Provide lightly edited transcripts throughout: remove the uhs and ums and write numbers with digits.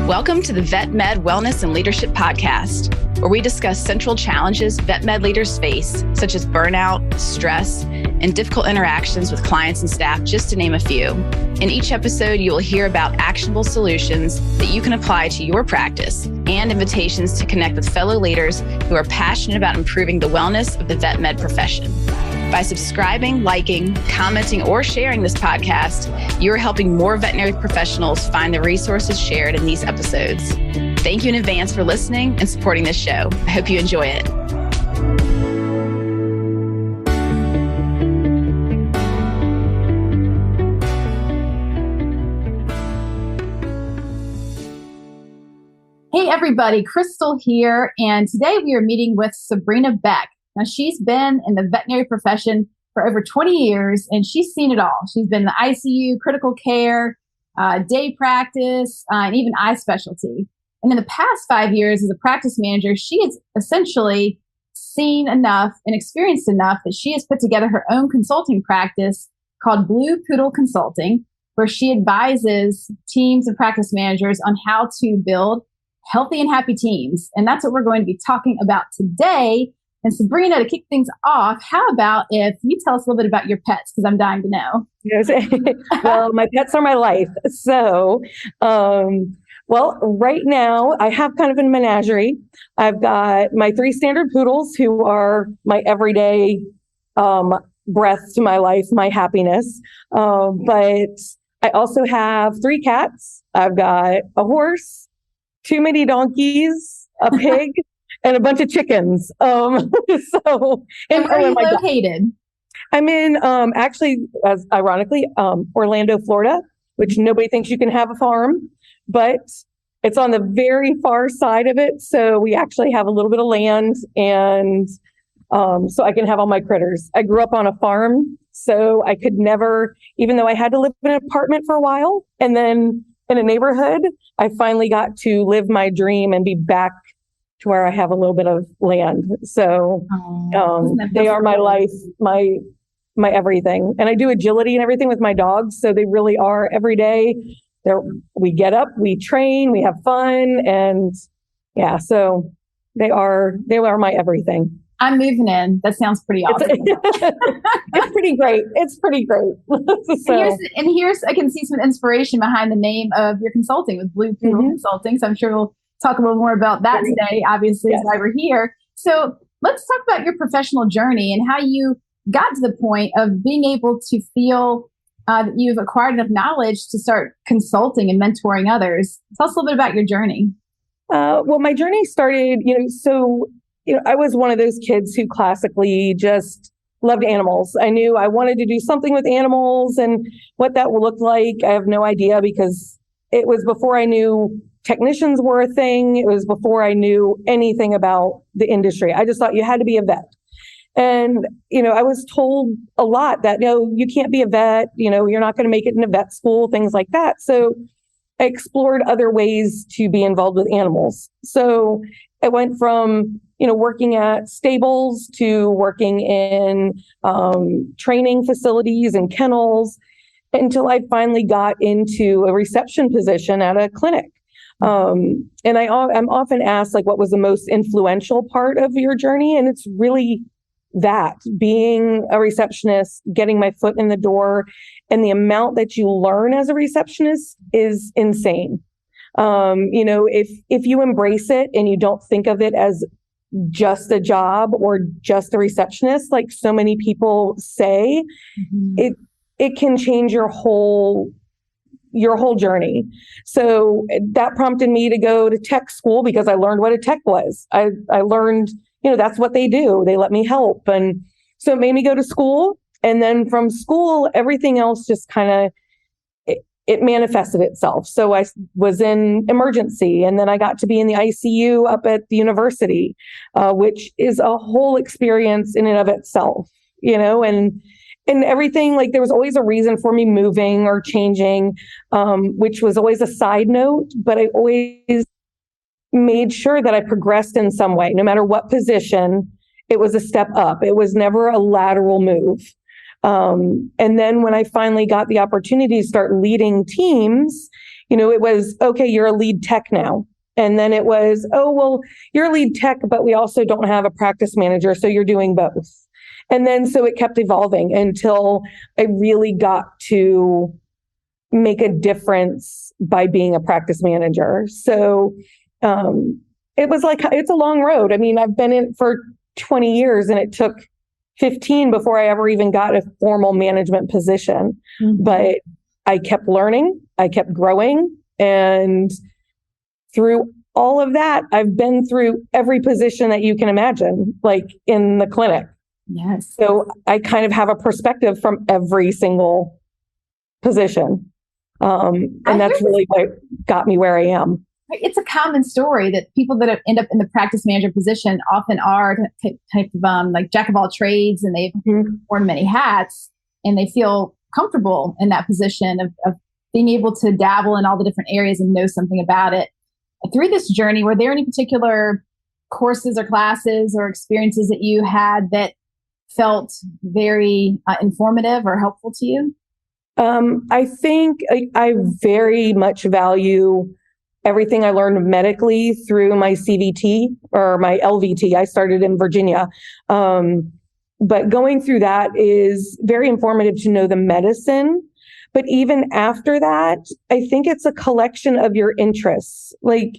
Welcome to the Vet Med Wellness and Leadership Podcast, where we discuss central challenges vet med leaders face, such as burnout, stress, and difficult interactions with clients and staff, just to name a few. In each episode, you will hear about actionable solutions that you can apply to your practice and invitations to connect with fellow leaders who are passionate about improving the wellness of the vet med profession. By subscribing, liking, commenting, or sharing this podcast, you are helping more veterinary professionals find the resources shared in these episodes. Thank you in advance for listening and supporting this show. I hope you enjoy it. Hey everybody, Crystal here, and today we are meeting with Sabrina Beck. Now, she's been in the veterinary profession for over 20 years, and she's seen it all. She's been in the ICU, critical care, day practice, and even eye specialty. And in the past 5 years as a practice manager, she has essentially seen enough and experienced enough that she has put together her own consulting practice called Blue Poodle Consulting, where she advises teams of practice managers on how to build healthy and happy teams. And that's what we're going to be talking about today. And Sabrina, to kick things off, how about if you tell us a little bit about your pets, because I'm dying to know. Well, my pets are my life. So, right now I have kind of a menagerie. I've got my 3 standard poodles who are my everyday breath to my life, my happiness. But I also have 3 cats. I've got a horse, 2 mini donkeys, a pig, and a bunch of chickens. And where are you located? I'm in, actually, ironically, Orlando, Florida, which nobody thinks you can have a farm, but it's on the very far side of it. So we actually have a little bit of land, and so I can have all my critters. I grew up on a farm, so I could never, even though I had to live in an apartment for a while, and then in a neighborhood, I finally got to live my dream and be back to where I have a little bit of land. So they are my life, my everything. And I do agility and everything with my dogs. So they really are every day. We get up, we train, we have fun. And yeah, so they are my everything. I'm moving in. That sounds pretty awesome. It's pretty great. It's pretty great. And here's, I can see some inspiration behind the name of your consulting with Blue Poodle Consulting. So I'm sure we'll talk a little more about that today, obviously, yes, why we're here. So let's talk about your professional journey and how you got to the point of being able to feel that you've acquired enough knowledge to start consulting and mentoring others. Tell us a little bit about your journey. Well, my journey started, I was one of those kids who classically just loved animals. I knew I wanted to do something with animals, and what that would look like, I have no idea, because it was before I knew technicians were a thing. It was before I knew anything about the industry. I just thought you had to be a vet. And, I was told a lot that, no, you can't be a vet, you're not going to make it in a vet school, things like that. So I explored other ways to be involved with animals. So I went from, working at stables to working in training facilities and kennels until I finally got into a reception position at a clinic. And I'm often asked, what was the most influential part of your journey? And it's really that, being a receptionist, getting my foot in the door, and the amount that you learn as a receptionist is insane. If you embrace it and you don't think of it as just a job or just a receptionist, like so many people say, it can change your whole journey. So that prompted me to go to tech school because I learned what a tech was. I learned, that's what they do. They let me help. And so it made me go to school. And then from school, everything else just kind of, it manifested itself. So I was in emergency, and then I got to be in the ICU up at the university, which is a whole experience in and of itself, and everything, there was always a reason for me moving or changing, which was always a side note, but I always made sure that I progressed in some way. No matter what position, it was a step up. It was never a lateral move. And then when I finally got the opportunity to start leading teams, It was, okay, you're a lead tech now. And then it was, oh, well, you're a lead tech, but we also don't have a practice manager. So you're doing both. And then so it kept evolving until I really got to make a difference by being a practice manager. So it was like, it's a long road. I mean, I've been in it for 20 years and it took 15 before I ever even got a formal management position. Mm-hmm. But I kept learning, I kept growing. And through all of that, I've been through every position that you can imagine, like in the clinic. Yes. So I kind of have a perspective from every single position. And that's really what got me where I am. It's a common story that people that end up in the practice manager position often are type of like jack of all trades, and they've worn many hats, and they feel comfortable in that position of being able to dabble in all the different areas and know something about it. Through this journey, were there any particular courses or classes or experiences that you had that felt very informative or helpful to you? I think I very much value everything I learned medically through my CVT or my LVT. I started in Virginia. But going through that is very informative to know the medicine. But even after that, I think it's a collection of your interests. Like,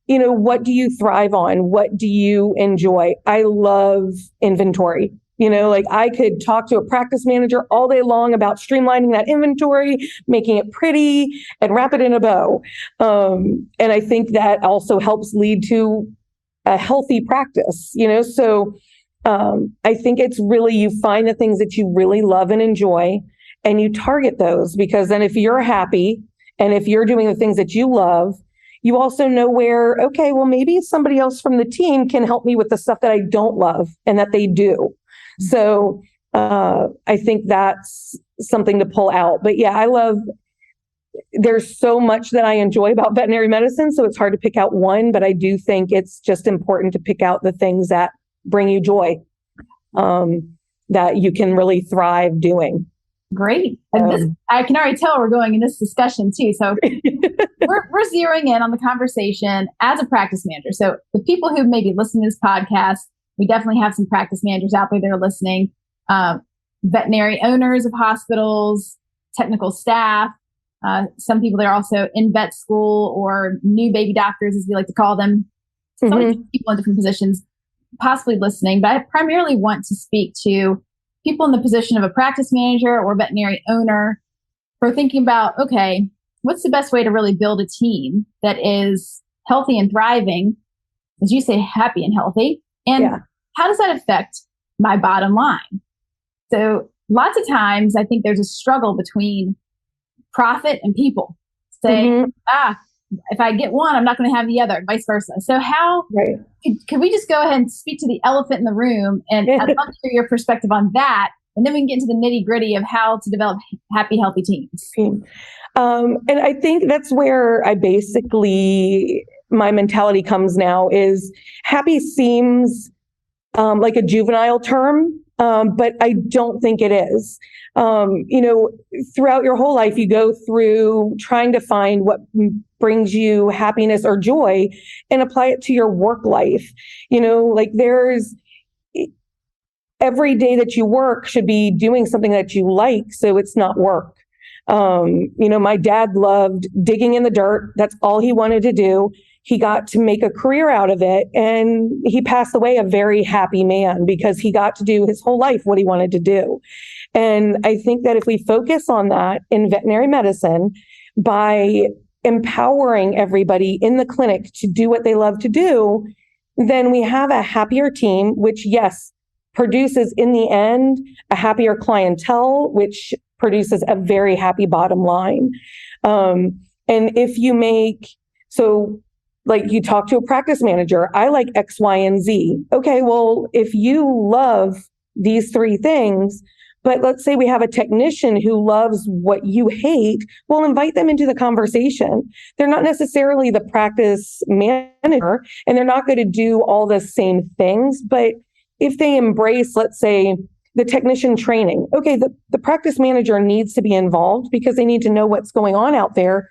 what do you thrive on? What do you enjoy? I love inventory. Like I could talk to a practice manager all day long about streamlining that inventory, making it pretty, and wrap it in a bow. And I think that also helps lead to a healthy practice, So I think it's really, you find the things that you really love and enjoy, and you target those, because then if you're happy and if you're doing the things that you love, you also know where, okay, well, maybe somebody else from the team can help me with the stuff that I don't love and that they do. So I think that's something to pull out. But yeah, there's so much that I enjoy about veterinary medicine, so it's hard to pick out one, but I do think it's just important to pick out the things that bring you joy, that you can really thrive doing. Great. And I can already tell we're going in this discussion too. So we're zeroing in on the conversation as a practice manager. So the people who maybe listen to this podcast, we definitely have some practice managers out there that are listening, veterinary owners of hospitals, technical staff, some people that are also in vet school or new baby doctors, as we like to call them. So many people in different positions possibly listening, but I primarily want to speak to people in the position of a practice manager or veterinary owner who are thinking about, okay, what's the best way to really build a team that is healthy and thriving, as you say, happy and healthy? And how does that affect my bottom line? So lots of times I think there's a struggle between profit and people. Saying, if I get one, I'm not going to have the other, vice versa. So how can we just go ahead and speak to the elephant in the room? And I'd love to hear your perspective on that. And then we can get into the nitty gritty of how to develop happy, healthy teams. And I think that's where my mentality comes now is happy seems like a juvenile term, but I don't think it is. Throughout your whole life, you go through trying to find what brings you happiness or joy and apply it to your work life. There's every day that you work should be doing something that you like, so it's not work. My dad loved digging in the dirt. That's all he wanted to do. He got to make a career out of it, and he passed away a very happy man because he got to do his whole life what he wanted to do. And I think that if we focus on that in veterinary medicine by empowering everybody in the clinic to do what they love to do, then we have a happier team, which, yes, produces in the end a happier clientele, which produces a very happy bottom line. And if you like you talk to a practice manager, I like X, Y, and Z. Okay, well, if you love these three things, but let's say we have a technician who loves what you hate, we'll invite them into the conversation. They're not necessarily the practice manager, and they're not going to do all the same things. But if they embrace, let's say, the technician training, okay, the practice manager needs to be involved because they need to know what's going on out there.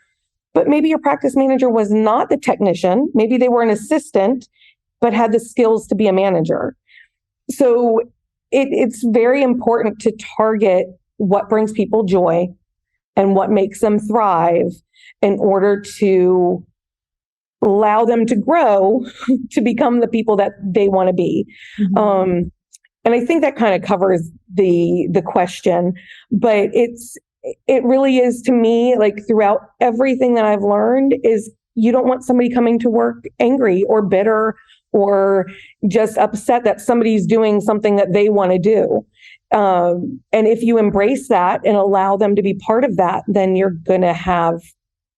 but maybe your practice manager was not the technician. Maybe they were an assistant, but had the skills to be a manager. So it's very important to target what brings people joy and what makes them thrive in order to allow them to grow to become the people that they want to be. Mm-hmm. And I think that kind of covers the question, but it really is, to me, like throughout everything that I've learned, is you don't want somebody coming to work angry or bitter or just upset that somebody's doing something that they want to do. And if you embrace that and allow them to be part of that, then you're going to have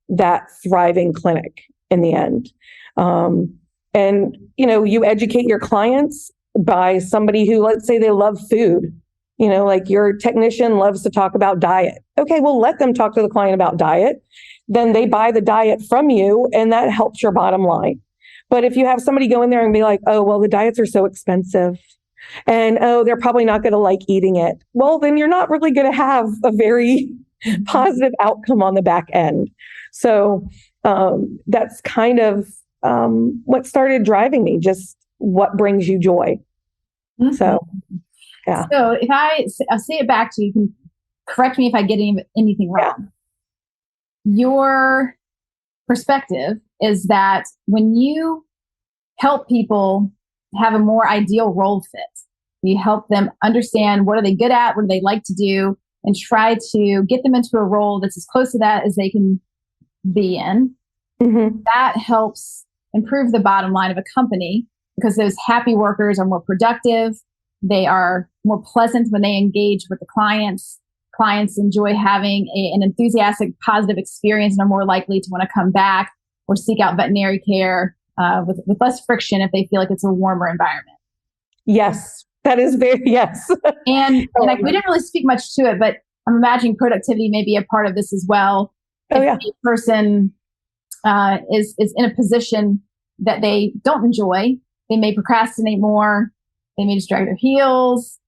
that thriving clinic in the end. And, you educate your clients by somebody who, let's say they love food, like your technician loves to talk about diet. Okay, well, let them talk to the client about diet. Then they buy the diet from you, and that helps your bottom line. But if you have somebody go in there and be like, oh, well, the diets are so expensive, and oh, they're probably not going to like eating it. Well, then you're not really going to have a very positive outcome on the back end. So that's kind of what started driving me, just what brings you joy. Mm-hmm. So, yeah. So if I'll say it back to you, you can correct me if I get anything wrong. Yeah. Your perspective is that when you help people have a more ideal role fit, you help them understand what are they good at, what do they like to do, and try to get them into a role that's as close to that as they can be in. Mm-hmm. That helps improve the bottom line of a company, because those happy workers are more productive. They are more pleasant when they engage with the clients. Clients enjoy having an enthusiastic, positive experience and are more likely to want to come back or seek out veterinary care with less friction if they feel like it's a warmer environment. Yes, that is yes. And we didn't really speak much to it, but I'm imagining productivity may be a part of this as well. If a person is in a position that they don't enjoy, they may procrastinate more. They may just drag their heels.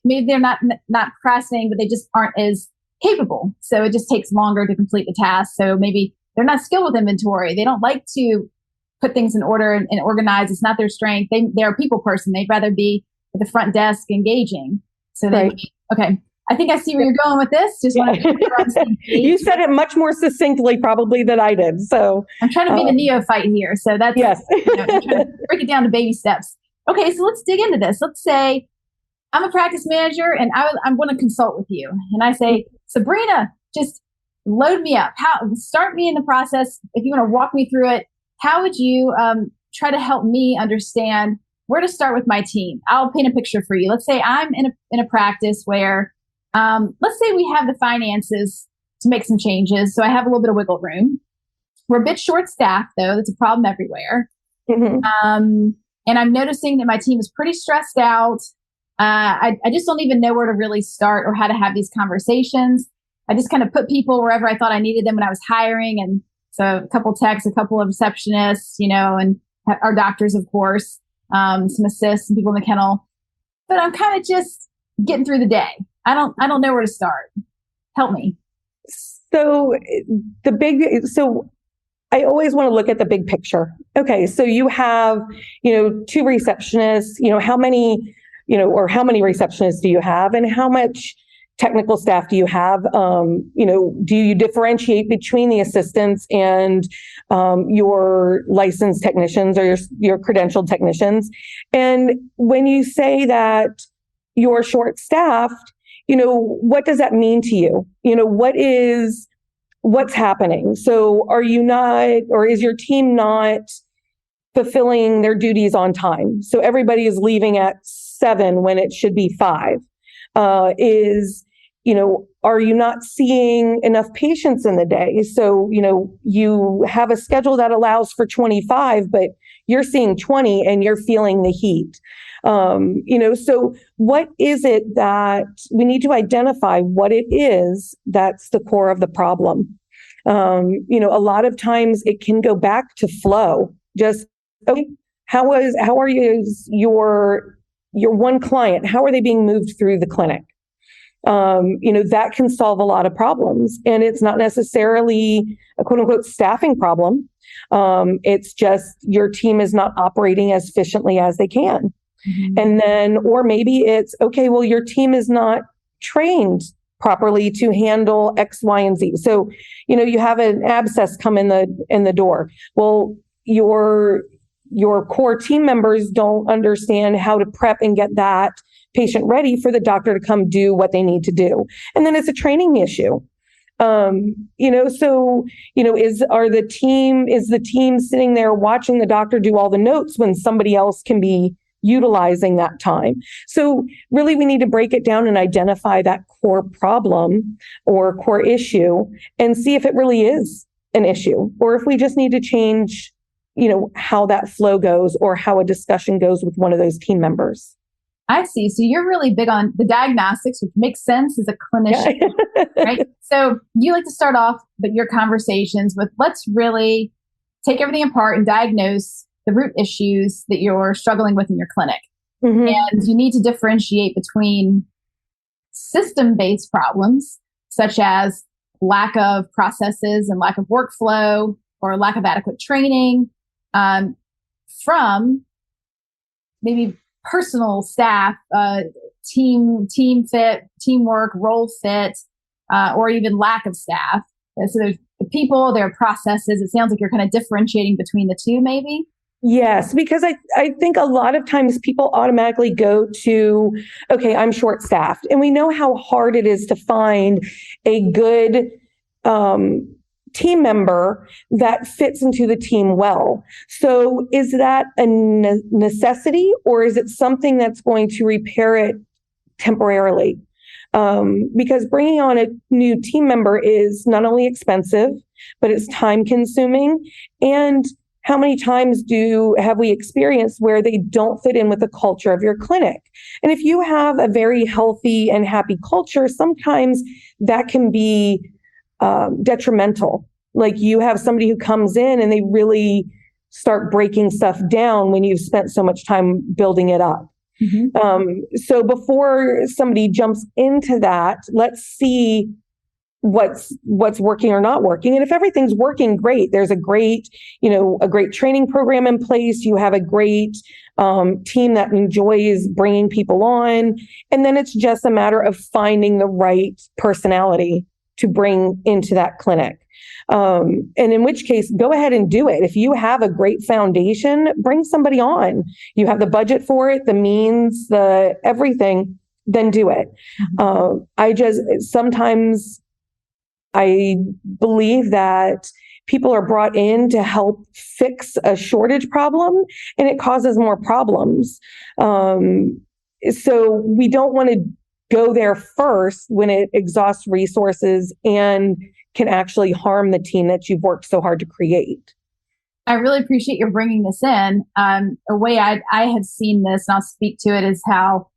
Maybe they're not procrastinating, but they just aren't as capable. So it just takes longer to complete the task. So maybe they're not skilled with inventory. They don't like to put things in order and organize. It's not their strength. They're a people person. They'd rather be at the front desk engaging. So okay. I think I see where you're going with this. Just want to You said it much more succinctly probably than I did. So I'm trying to be the neophyte here. So that's yes. I'm trying to break it down to baby steps. Okay, so let's dig into this. Let's say I'm a practice manager and I'm going to consult with you. And I say, Sabrina, just load me up. Start me in the process. If you want to walk me through it, how would you try to help me understand where to start with my team? I'll paint a picture for you. Let's say I'm in a practice where, let's say we have the finances to make some changes. So I have a little bit of wiggle room. We're a bit short-staffed, though. That's a problem everywhere. Mm-hmm. And I'm noticing that my team is pretty stressed out. I just don't even know where to really start or how to have these conversations. I just kind of put people wherever I thought I needed them when I was hiring. And so a couple techs, a couple of receptionists, and our doctors, of course, some assists, some people in the kennel. But I'm kind of just getting through the day. I don't know where to start. Help me. So I always want to look at the big picture. Okay, so you have, 2 receptionists, how many receptionists do you have, and how much technical staff do you have? Do you differentiate between the assistants and your licensed technicians or your credentialed technicians? And when you say that you're short-staffed, what does that mean to you? What's happening? So are you not, or is your team not fulfilling their duties on time? So everybody is leaving at 7 when it should be 5. Are you not seeing enough patients in the day? So, you have a schedule that allows for 25, but you're seeing 20 and you're feeling the heat. So what is it that we need to identify what it is that's the core of the problem? A lot of times it can go back to flow. Just, okay, how are your one client? How are they being moved through the clinic? That can solve a lot of problems. And it's not necessarily a quote unquote staffing problem. It's just your team is not operating as efficiently as they can. Mm-hmm. And then, or maybe it's, okay, well, your team is not trained properly to handle X, Y, and Z. So, you have an abscess come in the door. Well, your core team members don't understand how to prep and get that patient ready for the doctor to come do what they need to do. And then it's a training issue. Is the team sitting there watching the doctor do all the notes when somebody else can be utilizing that time? So really, we need to break it down and identify that core problem or core issue and see if it really is an issue, or if we just need to change, how that flow goes or how a discussion goes with one of those team members. I see. So you're really big on the diagnostics, which makes sense as a clinician, right? So you like to start off your conversations with, let's really take everything apart and diagnose the root issues that you're struggling with in your clinic. Mm-hmm. And you need to differentiate between system-based problems, such as lack of processes and lack of workflow or lack of adequate training, from maybe personal staff, team fit, teamwork, role fit, or even lack of staff. So there's the people, there are processes. It sounds like you're kind of differentiating between the two, maybe? Yes, because I think a lot of times people automatically go to, okay, I'm short-staffed. And we know how hard it is to find a good team member that fits into the team well. So is that a necessity, or is it something that's going to repair it temporarily? Because bringing on a new team member is not only expensive, but it's time consuming. And how many times have we experienced where they don't fit in with the culture of your clinic? And if you have a very healthy and happy culture, sometimes that can be detrimental. Like you have somebody who comes in and they really start breaking stuff down when you've spent so much time building it up. Mm-hmm. So before somebody jumps into that, let's see what's working or not working. And if everything's working great, there's a great training program in place. You have a great team that enjoys bringing people on. And then it's just a matter of finding the right personality to bring into that clinic. And in which case, go ahead and do it. If you have a great foundation, bring somebody on. You have the budget for it, the means, the everything, then do it. Sometimes I believe that people are brought in to help fix a shortage problem, and it causes more problems. So we don't want to go there first when it exhausts resources and can actually harm the team that you've worked so hard to create. I really appreciate your bringing this in. A way I have seen this, and I'll speak to it, is how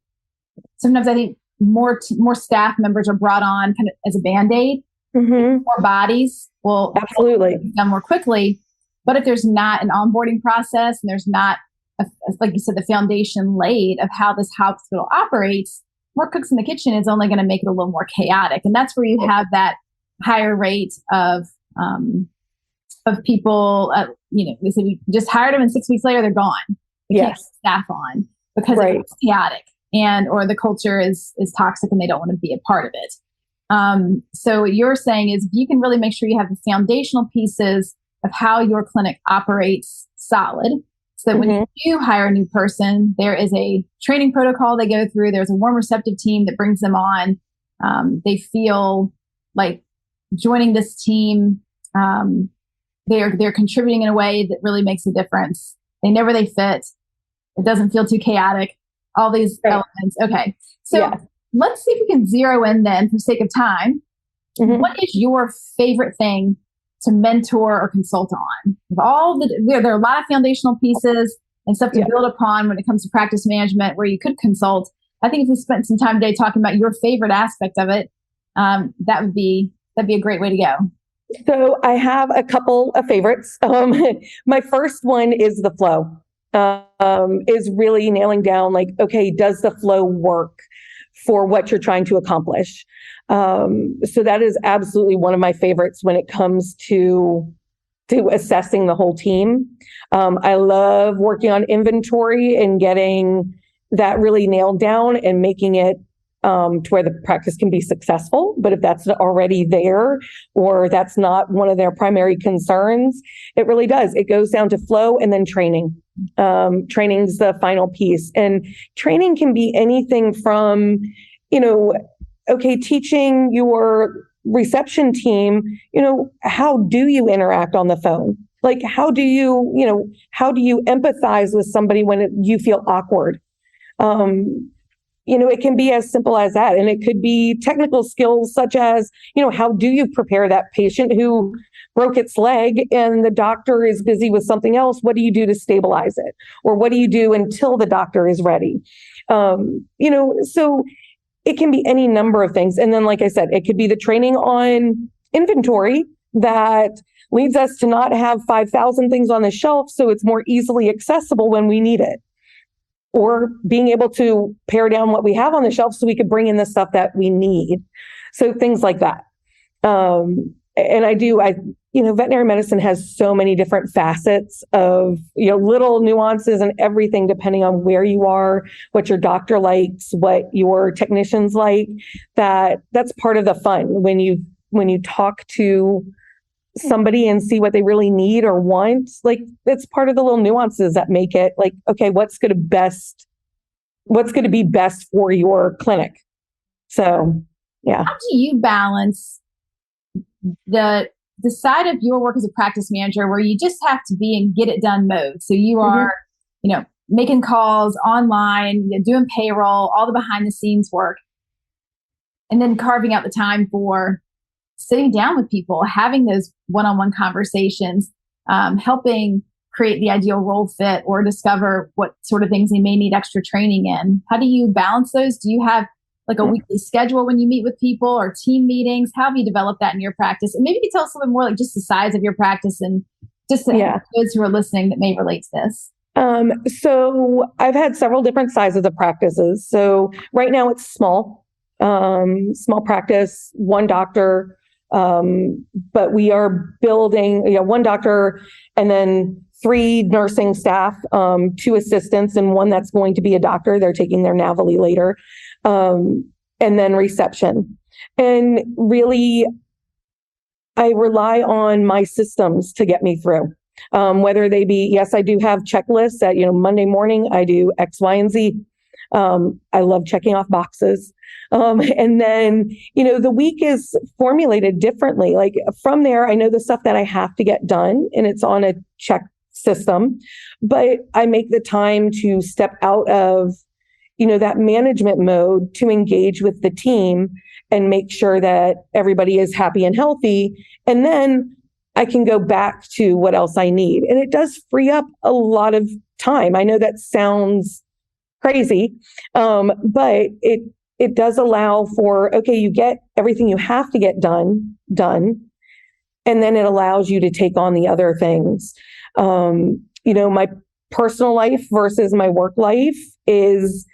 sometimes I think more staff members are brought on kind of as a Band-Aid. Mm-hmm. More bodies will absolutely be done more quickly. But if there's not an onboarding process and there's not, like you said, the foundation laid of how this hospital operates, more cooks in the kitchen is only going to make it a little more chaotic. And that's where you have that higher rate of people, they say we just hired them and 6 weeks later they're gone. We can't get staff on because it's chaotic or the culture is toxic and they don't want to be a part of it. So what you're saying is if you can really make sure you have the foundational pieces of how your clinic operates solid, so that when you do hire a new person, there is a training protocol they go through. There's a warm, receptive team that brings them on. They feel like joining this team, they're contributing in a way that really makes a difference. They know where they fit. It doesn't feel too chaotic. All these elements. Okay. So let's see if we can zero in then, for sake of time. Mm-hmm. What is your favorite thing to mentor or consult on? There are a lot of foundational pieces and stuff to build upon when it comes to practice management where you could consult. I think if we spent some time today talking about your favorite aspect of it, that'd be a great way to go. So I have a couple of favorites. My first one is the flow. Is really nailing down, like, okay, does the flow work? for what you're trying to accomplish. So that is absolutely one of my favorites when it comes to assessing the whole team. I love working on inventory and getting that really nailed down and making it to where the practice can be successful. But if that's already there, or that's not one of their primary concerns, it really does. It goes down to flow and then training. Training's the final piece. And training can be anything from, teaching your reception team, how do you interact on the phone? Like, how do you empathize with somebody when you feel awkward? It can be as simple as that. And it could be technical skills such as, how do you prepare that patient who broke its leg and the doctor is busy with something else? What do you do to stabilize it? Or what do you do until the doctor is ready? So it can be any number of things. And then, like I said, it could be the training on inventory that leads us to not have 5,000 things on the shelf, so it's more easily accessible when we need it. Or being able to pare down what we have on the shelf so we could bring in the stuff that we need. So things like that. Veterinary medicine has so many different facets of, little nuances and everything depending on where you are, what your doctor likes, what your technicians like. That's part of the fun when you talk to somebody and see what they really need or want. Like, it's part of the little nuances that make it like, okay, what's going to be best for your clinic. So, yeah. How do you balance the side of your work as a practice manager where you just have to be in get it done mode? So you are, making calls online, doing payroll, all the behind the scenes work, and then carving out the time for sitting down with people, having those one-on-one conversations, helping create the ideal role fit or discover what sort of things they may need extra training in. How do you balance those? Do you have like a weekly schedule when you meet with people or team meetings? How have you developed that in your practice? And maybe you could tell us a little more like just the size of your practice and just those who are listening that may relate to this. So I've had several different sizes of practices. So right now it's small practice, one doctor. But we are building, one doctor and then 3 nursing staff, 2 assistants, and one that's going to be a doctor. They're taking their NAVLE later. And then reception. And really, I rely on my systems to get me through. Whether they be, yes, I do have checklists that, Monday morning, I do X, Y, and Z. I love checking off boxes. And then, the week is formulated differently. Like from there, I know the stuff that I have to get done and it's on a check system, but I make the time to step out of, that management mode to engage with the team and make sure that everybody is happy and healthy. And then I can go back to what else I need. And it does free up a lot of time. I know that sounds crazy, but it does allow for, okay, you get everything you have to get done, and then it allows you to take on the other things. My personal life versus my work life is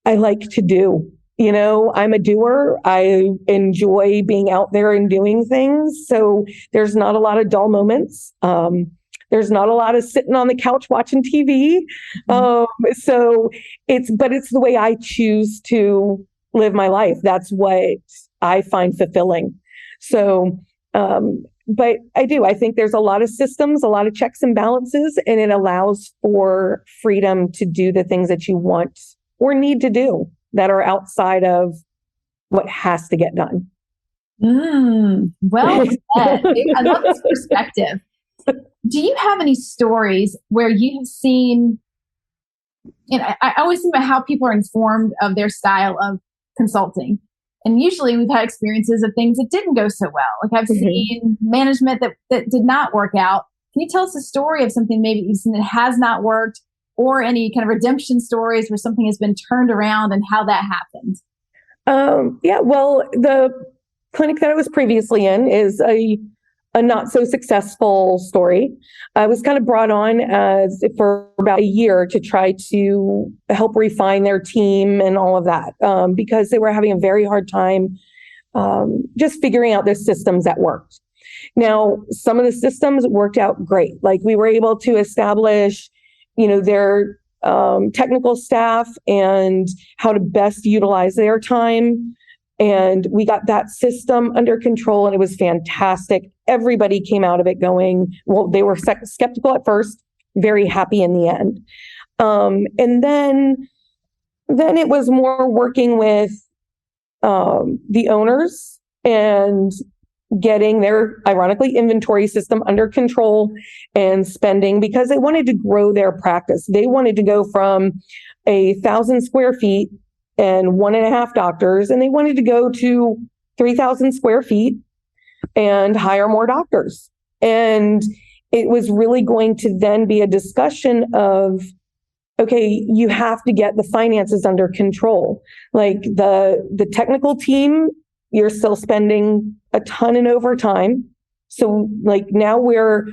I like to do. I'm a doer. I enjoy being out there and doing things. So there's not a lot of dull moments. There's not a lot of sitting on the couch watching TV. So it's the way I choose to live my life. That's what I find fulfilling. So, but I think there's a lot of systems, a lot of checks and balances, and it allows for freedom to do the things that you want or need to do that are outside of what has to get done. Well said. I love this perspective. Do you have any stories where you have seen, I always think about how people are informed of their style of consulting. And usually we've had experiences of things that didn't go so well. Like I've seen management that did not work out. Can you tell us a story of something maybe you've seen that has not worked, or any kind of redemption stories where something has been turned around and how that happened? Well, the clinic that I was previously in is a a not so successful story. I was kind of brought on for about a year to try to help refine their team and all of that, because they were having a very hard time just figuring out the systems that worked. Now, some of the systems worked out great. Like we were able to establish, their technical staff and how to best utilize their time. And we got that system under control, and it was fantastic. Everybody came out of it going, well, they were skeptical at first, very happy in the end. And then it was more working with the owners and getting their, ironically, inventory system under control and spending, because they wanted to grow their practice. They wanted to go from 1,000 square feet and 1.5 doctors, and they wanted to go to 3,000 square feet and hire more doctors. And it was really going to then be a discussion of, okay, you have to get the finances under control. Like the technical team, you're still spending a ton in overtime. So like now we're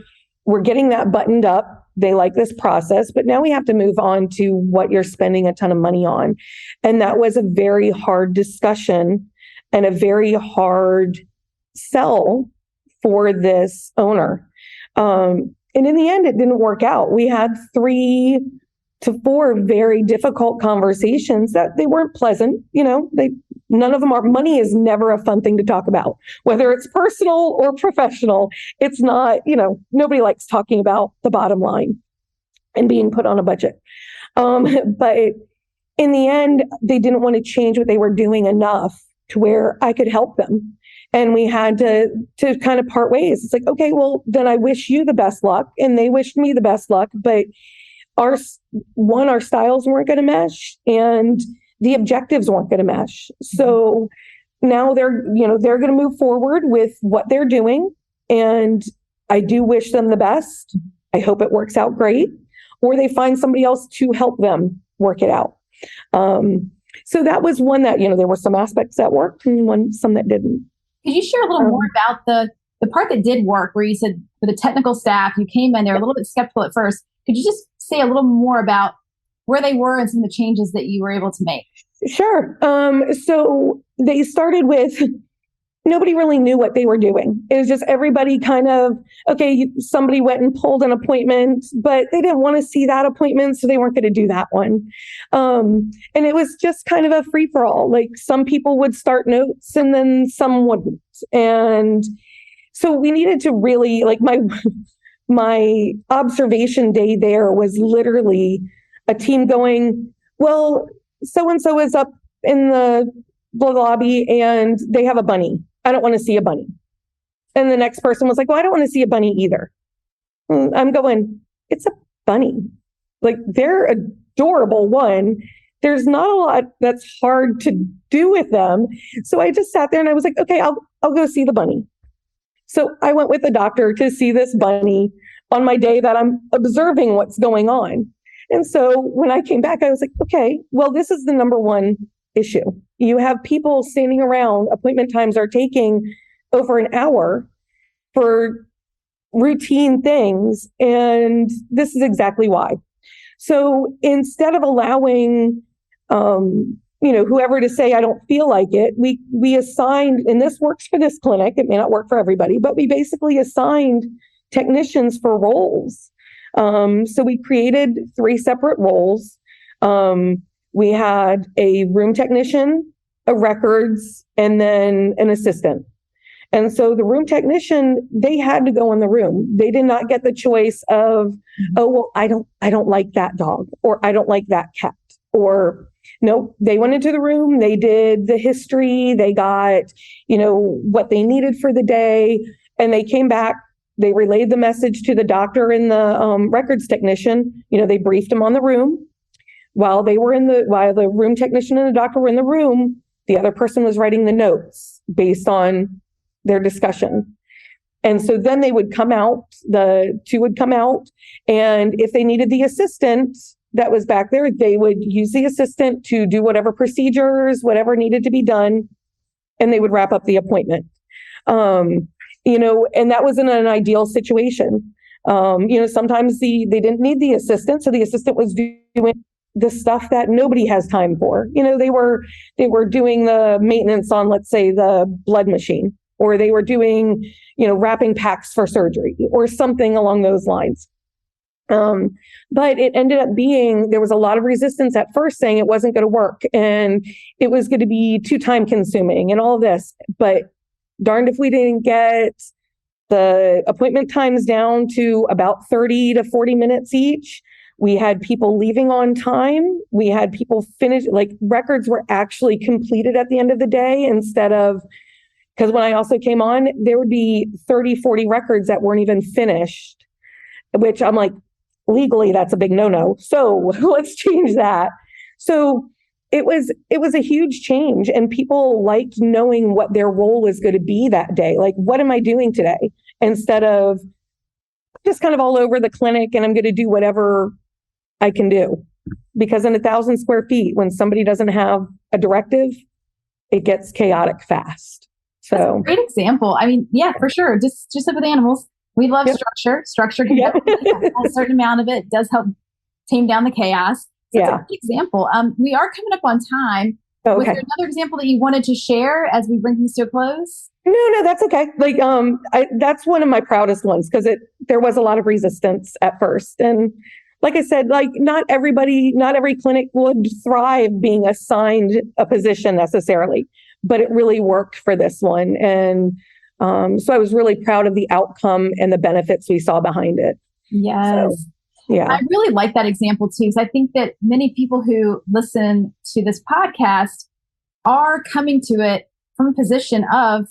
getting that buttoned up. They like this process, but now we have to move on to what you're spending a ton of money on. And that was a very hard discussion and a very hard sell for this owner. And in the end, it didn't work out. We had 3 to 4 very difficult conversations that they weren't pleasant. None of them are. Money is never a fun thing to talk about, whether it's personal or professional. It's not, nobody likes talking about the bottom line and being put on a budget. But in the end, they didn't want to change what they were doing enough to where I could help them. And we had to kind of part ways. It's like, okay, well, then I wish you the best luck. And they wished me the best luck. But our styles weren't going to mesh, and the objectives weren't going to mesh. So now they're going to move forward with what they're doing. And I do wish them the best. I hope it works out great, or they find somebody else to help them work it out. So that was one that, there were some aspects that worked and some that didn't. Could you share a little more about the part that did work, where you said for the technical staff, you came in, they were a little bit skeptical at first. Could you just say a little more about where they were and some of the changes that you were able to make? Sure. So they started with, nobody really knew what they were doing. It was just everybody kind of, okay, somebody went and pulled an appointment, but they didn't want to see that appointment, so they weren't going to do that one. And it was just kind of a free-for-all. Like some people would start notes and then some wouldn't. And so we needed to really, like my observation day there was literally a team going, well, so-and-so is up in the lobby and they have a bunny. I don't want to see a bunny. And the next person was like, well, I don't want to see a bunny either. And I'm going, it's a bunny. Like they're adorable. One, there's not a lot that's hard to do with them. So I just sat there and I was like, okay, I'll go see the bunny. So I went with the doctor to see this bunny on my day that I'm observing what's going on. And so when I came back, I was like, okay, well, this is the number one issue. You have people standing around, appointment times are taking over an hour for routine things. And this is exactly why. So instead of allowing, whoever to say, I don't feel like it, we assigned, and this works for this clinic, it may not work for everybody, but we basically assigned technicians for roles. So we created 3 separate roles. We had a room technician, a records, and then an assistant. And so the room technician, they had to go in the room. They did not get the choice of, oh, well, I don't like that dog, or I don't like that cat, or no, they went into the room, they did the history, they got, what they needed for the day, and they came back. They relayed the message to the doctor and the records technician. They briefed them on the room. While the room technician and the doctor were in the room, the other person was writing the notes based on their discussion. And so then they would come out, the 2 would come out, and if they needed the assistant that was back there, they would use the assistant to do whatever procedures, whatever needed to be done, and they would wrap up the appointment. And that wasn't an ideal situation. Sometimes they didn't need the assistant. So the assistant was doing the stuff that nobody has time for. They were doing the maintenance on, let's say, the blood machine, or they were doing, wrapping packs for surgery or something along those lines. But it ended up being, there was a lot of resistance at first saying it wasn't going to work and it was going to be too time consuming and all this, but darned if we didn't get the appointment times down to about 30 to 40 minutes each. We had people leaving on time. We had people finish, like records were actually completed at the end of the day instead of, because when I also came on, there would be 30, 40 records that weren't even finished, which I'm like, legally, that's a big no-no. So let's change that. So it was a huge change, and people liked knowing what their role was going to be that day. Like, what am I doing today? Instead of just kind of all over the clinic and I'm going to do whatever I can do. Because in 1,000 square feet, when somebody doesn't have a directive, it gets chaotic fast. So that's a great example. I mean, yeah, for sure. Just with animals, we love structure. Structure can a certain amount of it does help tame down the chaos. So that's a good example. We are coming up on time. Okay. Was there another example that you wanted to share as we bring things to a close? No, that's okay. Like, that's one of my proudest ones because there was a lot of resistance at first. And like I said, like not every clinic would thrive being assigned a position necessarily, but it really worked for this one. And so I was really proud of the outcome and the benefits we saw behind it. Yes. So, yeah. I really like that example too, because I think that many people who listen to this podcast are coming to it from a position of,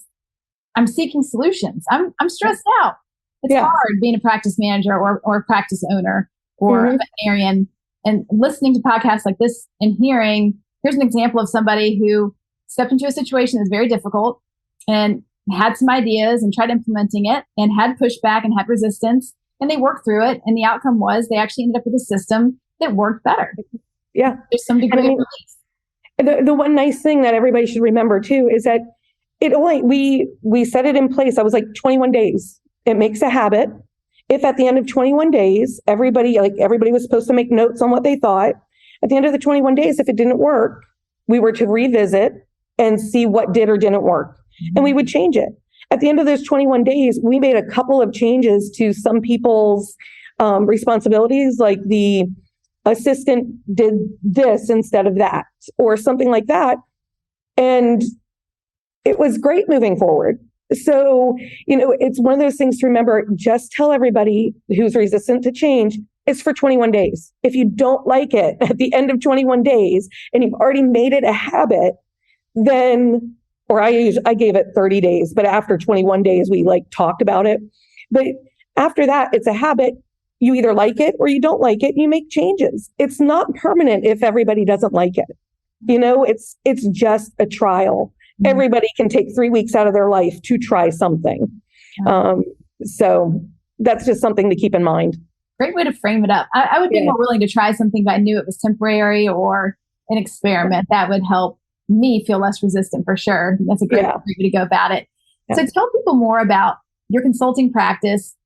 I'm seeking solutions. I'm stressed out. It's hard being a practice manager or a practice owner or a veterinarian, and listening to podcasts like this and hearing, here's an example of somebody who stepped into a situation that's very difficult and had some ideas and tried implementing it and had pushback and had resistance, and they worked through it. And the outcome was they actually ended up with a system that worked better. Yeah. There's some degree of release. The one nice thing that everybody should remember too is that we set it in place. I was like 21 days. It makes a habit. If at the end of 21 days, everybody was supposed to make notes on what they thought. At the end of the 21 days, if it didn't work, we were to revisit and see what did or didn't work. And we would change it. At the end of those 21 days, we made a couple of changes to some people's responsibilities, like the assistant did this instead of that, or something like that. And it was great moving forward. So, it's one of those things to remember. Just tell everybody who's resistant to change, it's for 21 days. If you don't like it at the end of 21 days and you've already made it a habit, then, or I gave it 30 days, but after 21 days, we talked about it. But after that, it's a habit. You either like it or you don't like it. You make changes. It's not permanent if everybody doesn't like it. It's just a trial. Everybody can take 3 weeks out of their life to try something. So that's just something to keep in mind. Great way to frame it up. I would be more willing to try something if I knew it was temporary or an experiment. That would help me feel less resistant for sure. That's a great way to go about it. Yeah. So tell people more about your consulting practice.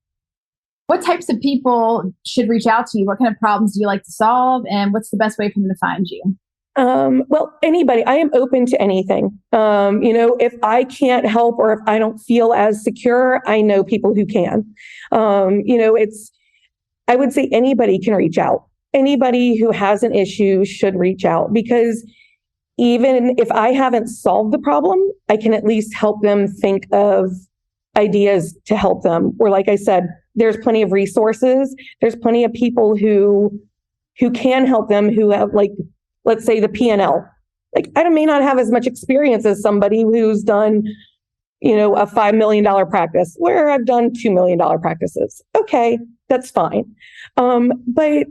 What types of people should reach out to you? What kind of problems do you like to solve? And what's the best way for them to find you? Well, anybody. I am open to anything. If I can't help or if I don't feel as secure, I know people who can. I would say anybody can reach out. Anybody who has an issue should reach out, because even if I haven't solved the problem, I can at least help them think of ideas to help them. Or like I said, there's plenty of resources. There's plenty of people who can help them, who have, let's say, the P&L. I may not have as much experience as somebody who's done, a $5 million practice, where I've done $2 million practices. Okay, that's fine. But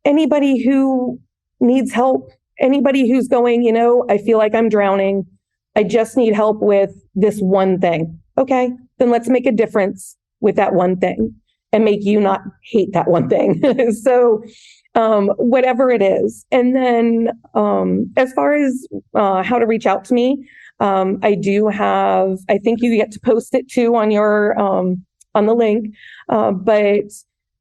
anybody who needs help, anybody who's going, I feel like I'm drowning, I just need help with this one thing. Okay, then let's make a difference with that one thing and make you not hate that one thing. So whatever it is. And then as far as how to reach out to me, I do have, I think you get to post it too on your, on the link, but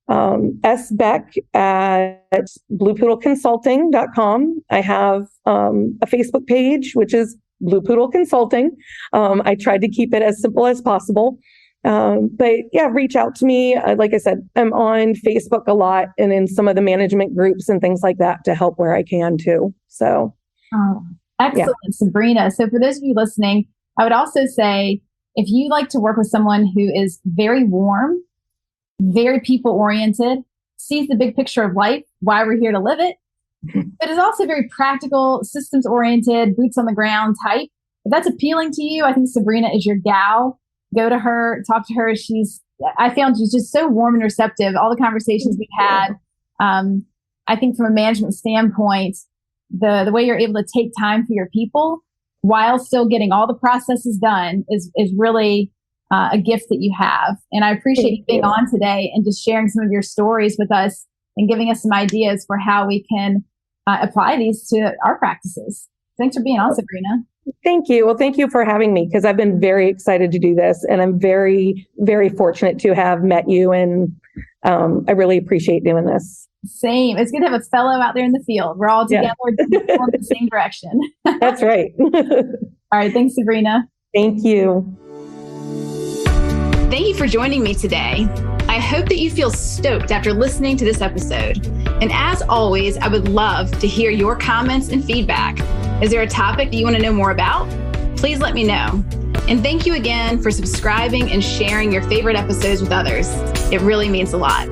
sbeck at bluepoodleconsulting.com. I have a Facebook page, which is Blue Poodle Consulting. I tried to keep it as simple as possible. But yeah, reach out to me. Like I said, I'm on Facebook a lot and in some of the management groups and things like that to help where I can too. So, excellent, yeah. Sabrina. So for those of you listening, I would also say, if you like to work with someone who is very warm, very people oriented, sees the big picture of life, why we're here to live it, but is also very practical, systems oriented, boots on the ground type. If that's appealing to you, I think Sabrina is your gal. Go to her, talk to her. I found she's just so warm and receptive. All the conversations we've had, I think from a management standpoint, the way you're able to take time for your people while still getting all the processes done is really a gift that you have. And I appreciate you being on today and just sharing some of your stories with us and giving us some ideas for how we can apply these to our practices. Thanks for being on, Sabrina. Thank you. Well, thank you for having me, because I've been very excited to do this, and I'm very, very fortunate to have met you, and I really appreciate doing this. Same. It's good to have a fellow out there in the field. We're all together going in the same direction. That's right. All right. Thanks, Sabrina. Thank you. Thank you for joining me today. I hope that you feel stoked after listening to this episode. And as always, I would love to hear your comments and feedback. Is there a topic that you want to know more about? Please let me know. And thank you again for subscribing and sharing your favorite episodes with others. It really means a lot.